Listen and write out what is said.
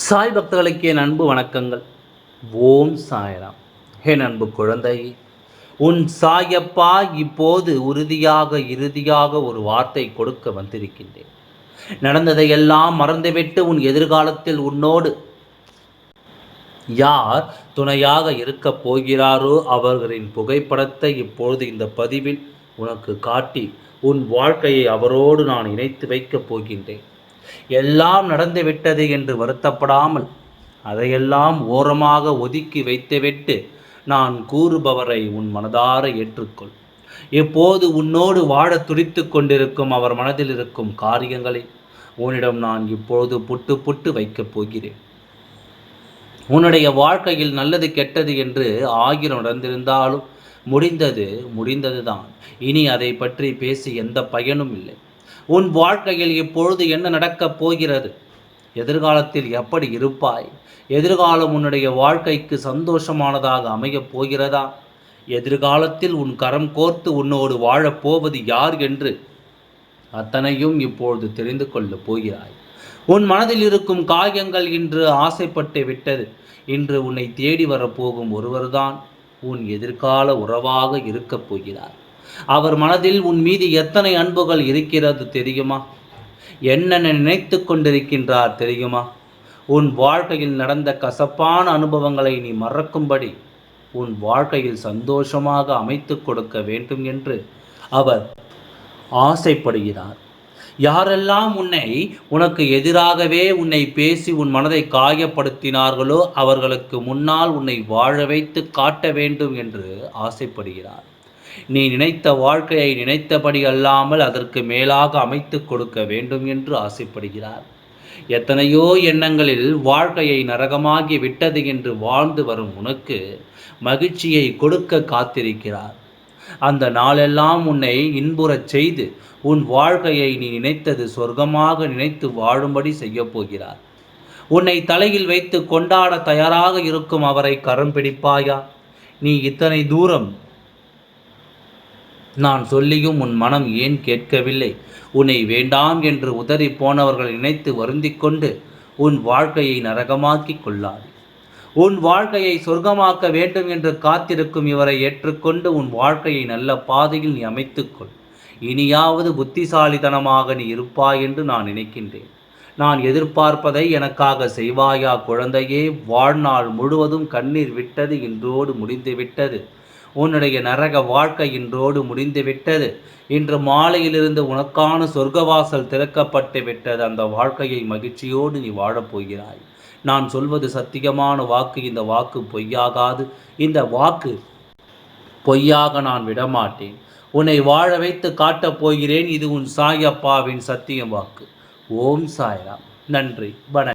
சாய் பக்தர்களுக்கு என் அன்பு வணக்கங்கள். ஓம் சாய்ராம். என் அன்பு குழந்தை, உன் சாயப்பா இப்போது இறுதியாக ஒரு வார்த்தை கொடுக்க வந்திருக்கின்றேன். நடந்ததையெல்லாம் மறந்துவிட்டு உன் எதிர்காலத்தில் உன்னோடு யார் துணையாக இருக்கப் போகிறாரோ அவர்களின் புகைப்படத்தை இப்பொழுது இந்த பதிவில் உனக்கு காட்டி உன் வாழ்க்கையை அவரோடு நான் இணைத்து வைக்கப் போகின்றேன். எல்லாம் நடந்துவிட்டது என்று வருத்தப்படாமல் அதையெல்லாம் ஓரமாக ஒதுக்கி வைத்துவிட்டு நான் கூறுபவரை உன் மனதார ஏற்றுக்கொள். எப்போது உன்னோடு வாழ துடித்து கொண்டிருக்கும் அவர் மனதில் இருக்கும் காரியங்களை உன்னிடம் நான் இப்பொழுது புட்டு புட்டு வைக்கப் போகிறேன். உன்னுடைய வாழ்க்கையில் நல்லது கெட்டது என்று 1000 நடந்திருந்தாலும் முடிந்ததுதான். இனி அதை பற்றி பேசி எந்த பயனும் இல்லை. உன் வாழ்க்கையில் இப்பொழுது என்ன நடக்கப் போகிறது? எதிர்காலத்தில் எப்படி இருப்பாய்? எதிர்காலம் உன்னுடைய வாழ்க்கைக்கு சந்தோஷமானதாக அமையப் போகிறதா? எதிர்காலத்தில் உன் கரம் கோர்த்து உன்னோடு வாழப்போவது யார் என்று அத்தனையும் இப்பொழுது தெரிந்து கொள்ளப் போகிறாய். உன் மனதில் இருக்கும் காயங்கள் இன்று ஆசைப்பட்டு விட்டது. இன்று உன்னை தேடி வரப்போகும் ஒருவர்தான் உன் எதிர்கால உறவாக இருக்கப் போகிறார். அவர் மனதில் உன் மீது எத்தனை அன்புகள் இருக்கிறது தெரியுமா? என்னென்ன நினைத்து கொண்டிருக்கின்றார் தெரியுமா? உன் வாழ்க்கையில் நடந்த கசப்பான அனுபவங்களை நீ மறக்கும்படி உன் வாழ்க்கையில் சந்தோஷமாக அமைத்து கொடுக்க வேண்டும் என்று அவர் ஆசைப்படுகிறார். யாரெல்லாம் உனக்கு எதிராகவே உன்னை பேசி உன் மனதை காயப்படுத்தினார்களோ அவர்களுக்கு முன்னால் உன்னை வாழ வைத்து காட்ட வேண்டும் என்று ஆசைப்படுகிறார். நீ நினைத்த வாழ்க்கையை நினைத்தபடி அல்லாமல் அதற்கு மேலாக அமைத்து கொடுக்க வேண்டும் என்று ஆசைப்படுகிறார். எத்தனையோ எண்ணங்களில் வாழ்க்கையை நரகமாகி விட்டது என்று வாழ்ந்து வரும் உனக்கு மகிழ்ச்சியை கொடுக்க காத்திருக்கிறார். அந்த நாளெல்லாம் உன்னை இன்புறச் செய்து உன் வாழ்க்கையை நீ நினைத்தது சொர்க்கமாக நினைத்து வாழும்படி செய்ய போகிறார். உன்னை தலையில் வைத்து கொண்டாட தயாராக இருக்கும் அவரை கரம் பிடிப்பாயா? நீ இத்தனை தூரம் நான் சொல்லியும் உன் மனம் ஏன் கேட்கவில்லை? உன்னை வேண்டாம் என்று உதறி போனவர்கள் நினைத்து வருந்திக் கொண்டு உன் வாழ்க்கையை நரகமாக்கி கொள்ளாது. உன் வாழ்க்கையை சொர்க்கமாக்க வேண்டும் என்று காத்திருக்கும் இவரை ஏற்றுக்கொண்டு உன் வாழ்க்கையை நல்ல பாதையில் நீ அமைத்துக்கொள். இனியாவது புத்திசாலித்தனமாக நீ இருப்பாய் என்று நான் நினைக்கின்றேன். நான் எதிர்பார்ப்பதை எனக்காக செய்வாயா குழந்தையே? வாழ்நாள் முழுவதும் கண்ணீர் விட்டது இன்றோடு முடிந்துவிட்டது. உன்னுடைய நரக வாழ்க்கை இன்றோடு முடிந்துவிட்டது. இன்று மாலையிலிருந்து உனக்கான சொர்க்கவாசல் திறக்கப்பட்டு விட்டது. அந்த வாழ்க்கையை மகிழ்ச்சியோடு நீ வாழப்போகிறாய். நான் சொல்வது சத்தியமான வாக்கு. இந்த வாக்கு பொய்யாகாது. இந்த வாக்கு பொய்யாக நான் விடமாட்டேன். உன்னை வாழ வைத்து காட்டப் போகிறேன். இது உன் சாயப்பாவின் சத்திய வாக்கு. ஓம் சாய்ராம். நன்றி. வணக்கம்.